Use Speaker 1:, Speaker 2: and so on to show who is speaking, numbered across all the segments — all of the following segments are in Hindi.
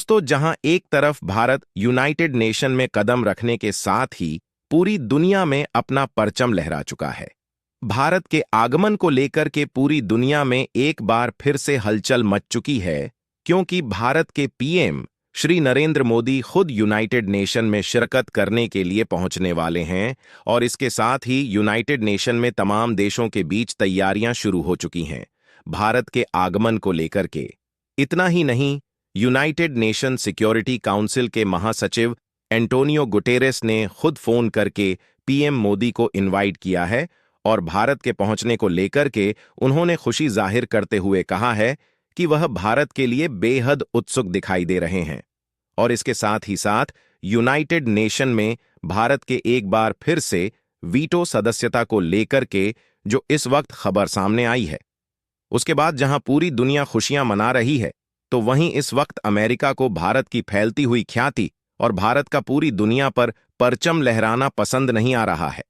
Speaker 1: दोस्तों, जहां एक तरफ भारत यूनाइटेड नेशन में कदम रखने के साथ ही पूरी दुनिया में अपना परचम लहरा चुका है। भारत के आगमन को लेकर के पूरी दुनिया में एक बार फिर से हलचल मच चुकी है, क्योंकि भारत के पीएम श्री नरेंद्र मोदी खुद यूनाइटेड नेशन में शिरकत करने के लिए पहुंचने वाले हैं और इसके साथ ही यूनाइटेड नेशन में तमाम देशों के बीच तैयारियां शुरू हो चुकी हैं भारत के आगमन को लेकर के। इतना ही नहीं, यूनाइटेड नेशन सिक्योरिटी काउंसिल के महासचिव एंटोनियो गुटेरेस ने खुद फोन करके पीएम मोदी को इनवाइट किया है और भारत के पहुंचने को लेकर के उन्होंने खुशी जाहिर करते हुए कहा है कि वह भारत के लिए बेहद उत्सुक दिखाई दे रहे हैं। और इसके साथ ही साथ यूनाइटेड नेशन में भारत के एक बार फिर से वीटो सदस्यता को लेकर के जो इस वक्त खबर सामने आई है, उसके बाद जहां पूरी दुनिया खुशियां मना रही है, तो वहीं इस वक्त अमेरिका को भारत की फैलती हुई ख्याति और भारत का पूरी दुनिया पर परचम लहराना पसंद नहीं आ रहा है।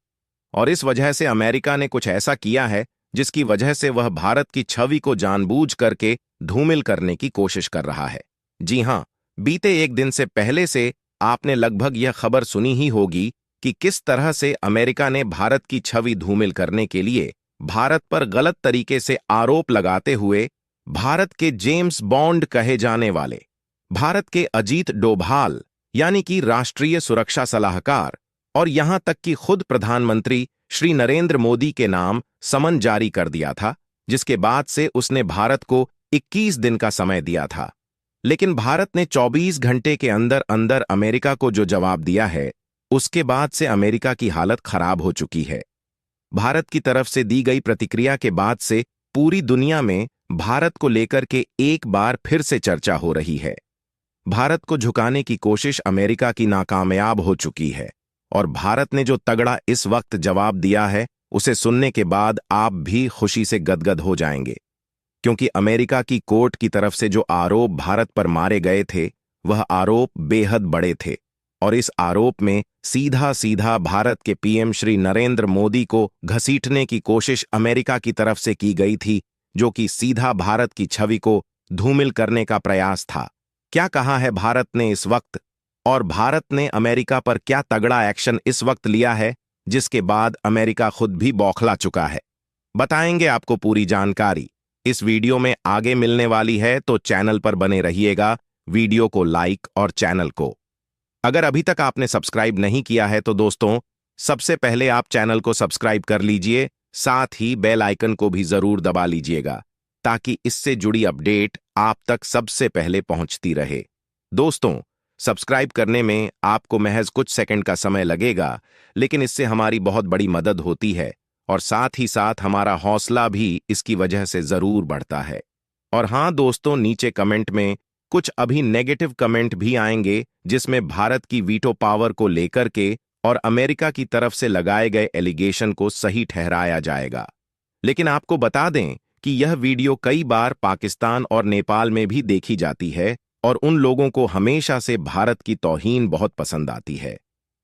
Speaker 1: और इस वजह से अमेरिका ने कुछ ऐसा किया है जिसकी वजह से वह भारत की छवि को जानबूझ करके धूमिल करने की कोशिश कर रहा है। जी हां, बीते एक दिन से पहले से आपने लगभग यह खबर सुनी ही होगी कि किस तरह से अमेरिका ने भारत की छवि धूमिल करने के लिए भारत पर गलत तरीके से आरोप लगाते हुए भारत के जेम्स बॉन्ड कहे जाने वाले भारत के अजीत डोभाल यानी कि राष्ट्रीय सुरक्षा सलाहकार और यहां तक कि खुद प्रधानमंत्री श्री नरेंद्र मोदी के नाम समन जारी कर दिया था, जिसके बाद से उसने भारत को 21 दिन का समय दिया था। लेकिन भारत ने 24 घंटे के अंदर अंदर अमेरिका को जो जवाब दिया है, उसके बाद से अमेरिका की हालत खराब हो चुकी है। भारत की तरफ से दी गई प्रतिक्रिया के बाद से पूरी दुनिया में भारत को लेकर के एक बार फिर से चर्चा हो रही है। भारत को झुकाने की कोशिश अमेरिका की नाकामयाब हो चुकी है और भारत ने जो तगड़ा इस वक्त जवाब दिया है, उसे सुनने के बाद आप भी खुशी से गदगद हो जाएंगे, क्योंकि अमेरिका की कोर्ट की तरफ से जो आरोप भारत पर मारे गए थे, वह आरोप बेहद बड़े थे और इस आरोप में सीधा सीधा भारत के पीएम श्री नरेंद्र मोदी को घसीटने की कोशिश अमेरिका की तरफ से की गई थी, जो कि सीधा भारत की छवि को धूमिल करने का प्रयास था। क्या कहा है भारत ने इस वक्त, और भारत ने अमेरिका पर क्या तगड़ा एक्शन इस वक्त लिया है, जिसके बाद अमेरिका खुद भी बौखला चुका है, बताएंगे आपको पूरी जानकारी इस वीडियो में आगे मिलने वाली है। तो चैनल पर बने रहिएगा, वीडियो को लाइक और चैनल को अगर अभी तक आपने सब्सक्राइब नहीं किया है तो दोस्तों सबसे पहले आप चैनल को सब्सक्राइब कर लीजिए, साथ ही बेल आइकन को भी जरूर दबा लीजिएगा ताकि इससे जुड़ी अपडेट आप तक सबसे पहले पहुंचती रहे। दोस्तों, सब्सक्राइब करने में आपको महज कुछ सेकंड का समय लगेगा, लेकिन इससे हमारी बहुत बड़ी मदद होती है और साथ ही साथ हमारा हौसला भी इसकी वजह से जरूर बढ़ता है। और हां दोस्तों, नीचे कमेंट में कुछ अभी नेगेटिव कमेंट भी आएंगे जिसमें भारत की वीटो पावर को लेकर के और अमेरिका की तरफ से लगाए गए एलिगेशन को सही ठहराया जाएगा। लेकिन आपको बता दें कि यह वीडियो कई बार पाकिस्तान और नेपाल में भी देखी जाती है और उन लोगों को हमेशा से भारत की तौहीन बहुत पसंद आती है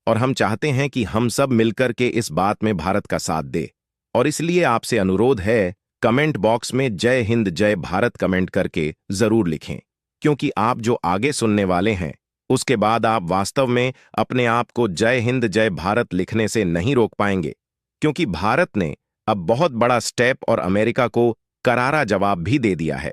Speaker 1: और हम चाहते हैं कि हम सब मिलकर के इस बात में भारत का साथ दे। और इसलिए आपसे अनुरोध है, कमेंट बॉक्स में जय हिंद जय भारत कमेंट करके जरूर लिखें, क्योंकि आप जो आगे सुनने वाले हैं उसके बाद आप वास्तव में अपने आप को जय हिंद जय भारत लिखने से नहीं रोक पाएंगे, क्योंकि भारत ने अब बहुत बड़ा स्टेप और अमेरिका को करारा जवाब भी दे दिया है।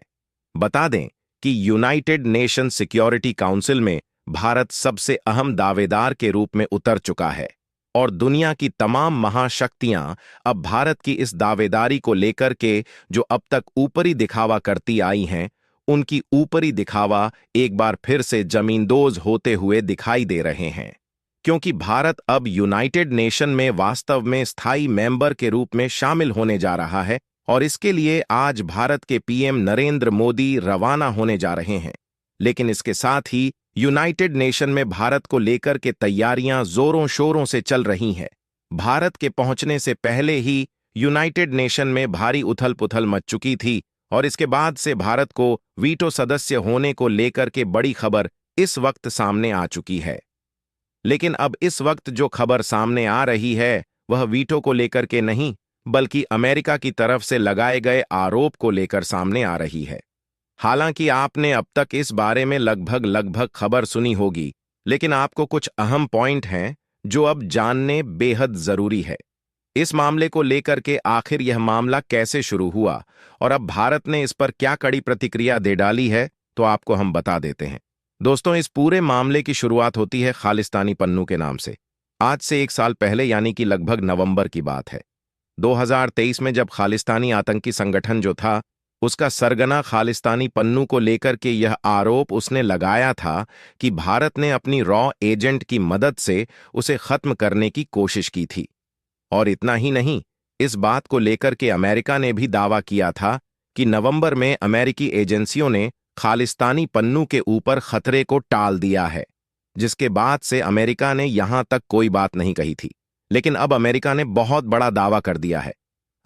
Speaker 1: बता दें कि यूनाइटेड नेशन सिक्योरिटी काउंसिल में भारत सबसे अहम दावेदार के रूप में उतर चुका है और दुनिया की तमाम महाशक्तियां अब भारत की इस दावेदारी को लेकर के जो अब तक ऊपरी दिखावा करती आई हैं, उनकी ऊपरी दिखावा एक बार फिर से जमींदोज होते हुए दिखाई दे रहे हैं, क्योंकि भारत अब यूनाइटेड नेशन में वास्तव में स्थायी मेंबर के रूप में शामिल होने जा रहा है और इसके लिए आज भारत के पीएम नरेंद्र मोदी रवाना होने जा रहे हैं। लेकिन इसके साथ ही यूनाइटेड नेशन में भारत को लेकर के तैयारियां जोरों शोरों से चल रही हैं। भारत के पहुंचने से पहले ही यूनाइटेड नेशन में भारी उथल पुथल मच चुकी थी और इसके बाद से भारत को वीटो सदस्य होने को लेकर के बड़ी खबर इस वक्त सामने आ चुकी है। लेकिन अब इस वक्त जो खबर सामने आ रही है वह वीटो को लेकर के नहीं, बल्कि अमेरिका की तरफ से लगाए गए आरोप को लेकर सामने आ रही है। हालांकि आपने अब तक इस बारे में लगभग खबर सुनी होगी, लेकिन आपको कुछ अहम पॉइंट हैं जो अब जानने बेहद जरूरी है। इस मामले को लेकर के आखिर यह मामला कैसे शुरू हुआ और अब भारत ने इस पर क्या कड़ी प्रतिक्रिया दे डाली है, तो आपको हम बता देते हैं। दोस्तों, इस पूरे मामले की शुरुआत होती है खालिस्तानी पन्नू के नाम से। आज से 1 साल पहले, यानी कि लगभग नवंबर की बात है 2023 में, जब खालिस्तानी आतंकी संगठन जो था, उसका सरगना खालिस्तानी पन्नू को लेकर के यह आरोप उसने लगाया था कि भारत ने अपनी रॉ एजेंट की मदद से उसे खत्म करने की कोशिश की थी। और इतना ही नहीं, इस बात को लेकर के अमेरिका ने भी दावा किया था कि नवंबर में अमेरिकी एजेंसियों ने खालिस्तानी पन्नू के ऊपर खतरे को टाल दिया है, जिसके बाद से अमेरिका ने यहां तक कोई बात नहीं कही थी। लेकिन अब अमेरिका ने बहुत बड़ा दावा कर दिया है।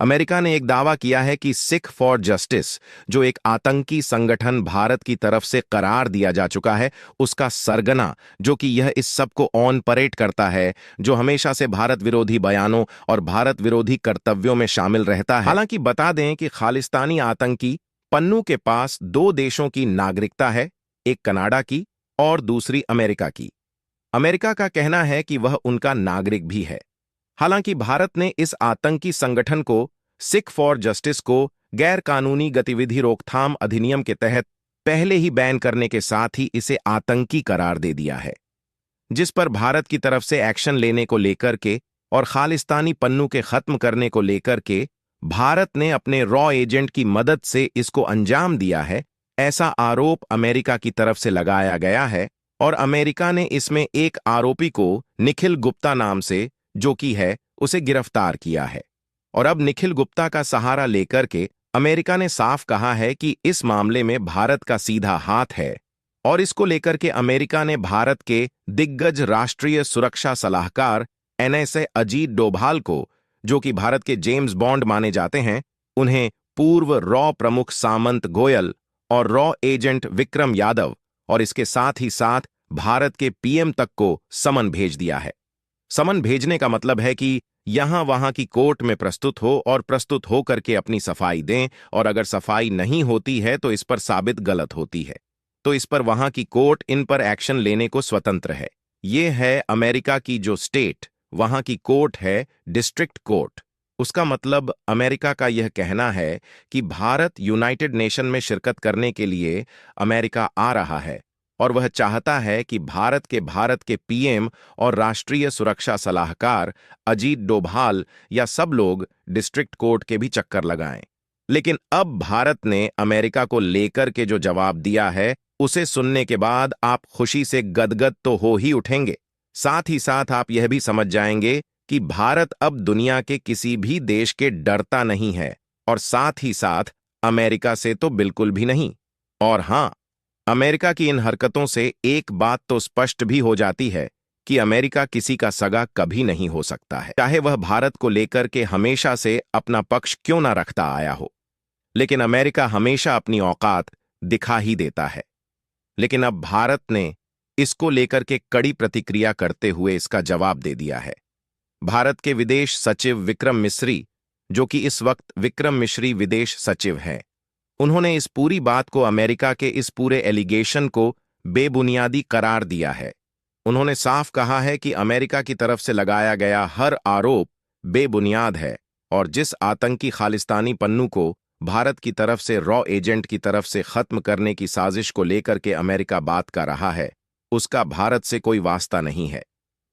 Speaker 1: अमेरिका ने एक दावा किया है कि सिख फॉर जस्टिस, जो एक आतंकी संगठन भारत की तरफ से करार दिया जा चुका है, उसका सरगना, जो कि यह इस सब को ऑन परेड करता है, जो हमेशा से भारत विरोधी बयानों और भारत विरोधी कर्तव्यों में शामिल रहता है। हालांकि बता दें कि खालिस्तानी आतंकी पन्नू के पास 2 देशों की नागरिकता है, एक कनाडा की और दूसरी अमेरिका की। अमेरिका का कहना है कि वह उनका नागरिक भी है। हालांकि भारत ने इस आतंकी संगठन को सिख फॉर जस्टिस को गैर कानूनी गतिविधि रोकथाम अधिनियम के तहत पहले ही बैन करने के साथ ही इसे आतंकी करार दे दिया है, जिस पर भारत की तरफ से एक्शन लेने को लेकर के और खालिस्तानी पन्नू के खत्म करने को लेकर के भारत ने अपने रॉ एजेंट की मदद से इसको अंजाम दिया है, ऐसा आरोप अमेरिका की तरफ से लगाया गया है। और अमेरिका ने इसमें एक आरोपी को, निखिल गुप्ता नाम से, जो कि है, उसे गिरफ्तार किया है। और अब निखिल गुप्ता का सहारा लेकर के अमेरिका ने साफ कहा है कि इस मामले में भारत का सीधा हाथ है। और इसको लेकर के अमेरिका ने भारत के दिग्गज राष्ट्रीय सुरक्षा सलाहकार NSA अजीत डोभाल को, जो कि भारत के जेम्स बॉन्ड माने जाते हैं, उन्हें पूर्व रॉ प्रमुख सामंत गोयल और रॉ एजेंट विक्रम यादव और इसके साथ ही साथ भारत के PM तक को समन भेज दिया है। समन भेजने का मतलब है कि यहां वहां की कोर्ट में प्रस्तुत हो और प्रस्तुत होकर के अपनी सफाई दें, और अगर सफाई नहीं होती है तो इस पर साबित गलत होती है, तो इस पर वहां की कोर्ट इन पर एक्शन लेने को स्वतंत्र है। ये है अमेरिका की जो स्टेट, वहां की कोर्ट है डिस्ट्रिक्ट कोर्ट। उसका मतलब अमेरिका का यह कहना है कि भारत यूनाइटेड नेशन में शिरकत करने के लिए अमेरिका आ रहा है, और वह चाहता है कि भारत के PM और राष्ट्रीय सुरक्षा सलाहकार अजीत डोभाल या सब लोग डिस्ट्रिक्ट कोर्ट के भी चक्कर लगाएं। लेकिन अब भारत ने अमेरिका को लेकर के जो जवाब दिया है, उसे सुनने के बाद आप खुशी से गदगद तो हो ही उठेंगे, साथ ही साथ आप यह भी समझ जाएंगे कि भारत अब दुनिया के किसी भी देश के डरता नहीं है, और साथ ही साथ अमेरिका से तो बिल्कुल भी नहीं। और हां, अमेरिका की इन हरकतों से एक बात तो स्पष्ट भी हो जाती है कि अमेरिका किसी का सगा कभी नहीं हो सकता है, चाहे वह भारत को लेकर के हमेशा से अपना पक्ष क्यों ना रखता आया हो। लेकिन अमेरिका हमेशा अपनी औकात दिखा ही देता है। लेकिन अब भारत ने इसको लेकर के कड़ी प्रतिक्रिया करते हुए इसका जवाब दे दिया है। भारत के विदेश सचिव विक्रम मिस्री, जो कि इस वक्त विक्रम मिश्री विदेश सचिव हैं, उन्होंने इस पूरी बात को, अमेरिका के इस पूरे एलिगेशन को बेबुनियादी करार दिया है। उन्होंने साफ कहा है कि अमेरिका की तरफ से लगाया गया हर आरोप बेबुनियाद है, और जिस आतंकी खालिस्तानी पन्नू को भारत की तरफ से रॉ एजेंट की तरफ से खत्म करने की साजिश को लेकर के अमेरिका बात कर रहा है, उसका भारत से कोई वास्ता नहीं है।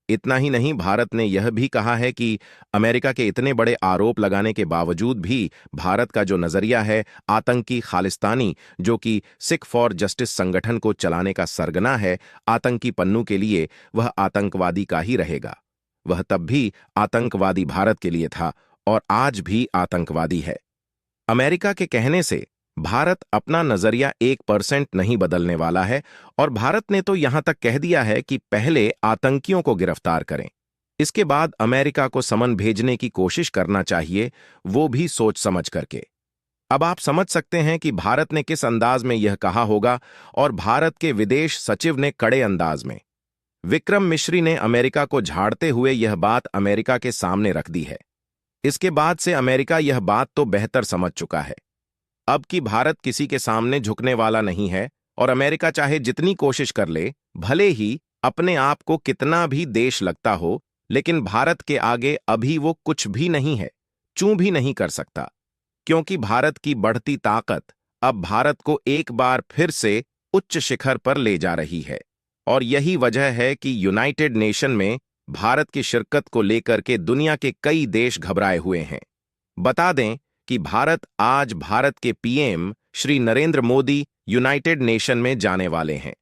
Speaker 1: इतना ही नहीं, भारत ने यह भी कहा है कि अमेरिका के इतने बड़े आरोप लगाने के बावजूद भी भारत का जो नजरिया है, आतंकी खालिस्तानी, जो कि सिख फॉर जस्टिस संगठन को चलाने का सरगना है, आतंकी पन्नू के लिए वह आतंकवादी का ही रहेगा। वह तब भी आतंकवादी भारत के लिए था और आज भी आतंकवादी है। अमेरिका के कहने से भारत अपना नजरिया 1% नहीं बदलने वाला है, और भारत ने तो यहां तक कह दिया है कि पहले आतंकियों को गिरफ्तार करें, इसके बाद अमेरिका को समन भेजने की कोशिश करना चाहिए, वो भी सोच समझ करके। अब आप समझ सकते हैं कि भारत ने किस अंदाज में यह कहा होगा, और भारत के विदेश सचिव ने कड़े अंदाज में। विक्रम मिश्री ने अमेरिका को झाड़ते हुए यह बात अमेरिका के सामने रख दी है। इसके बाद से अमेरिका यह बात तो बेहतर समझ चुका है। अब कि भारत किसी के सामने झुकने वाला नहीं है और अमेरिका चाहे जितनी कोशिश कर ले, भले ही अपने आप को कितना भी देश लगता हो, लेकिन भारत के आगे अभी वो कुछ भी नहीं है, चूं भी नहीं कर सकता। क्योंकि भारत की बढ़ती ताकत अब भारत को एक बार फिर से उच्च शिखर पर ले जा रही है। और यही वजह है कि यूनाइटेड नेशन में भारत की शिरकत को लेकर के दुनिया के कई देश घबराए हुए हैं। बता दें कि भारत के PM Shri Narendra Modi United nation में जाने वाले हैं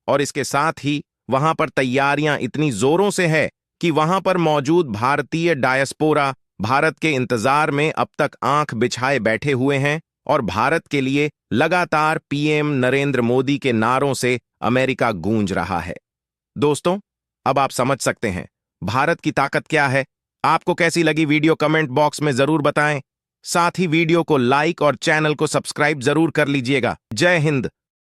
Speaker 1: और इसके साथ ही वहां पर तैयारियां इतनी जोरों से है कि वहां पर मौजूद भारतीय डायस्पोरा भारत के इंतजार में अब तक आंख बिछाए बैठे हुए हैं और भारत के लिए लगातार पीएम नरेंद्र मोदी के नारों से अमेरिका गूंज रहा है। दोस्तों, अब आप समझ सकते हैं भारत की ताकत क्या है। आपको कैसी लगी वीडियो कमेंट बॉक्स में जरूर बताएं। साथ ही वीडियो को लाइक और चैनल को सब्सक्राइब जरूर कर लीजिएगा। जय हिंद।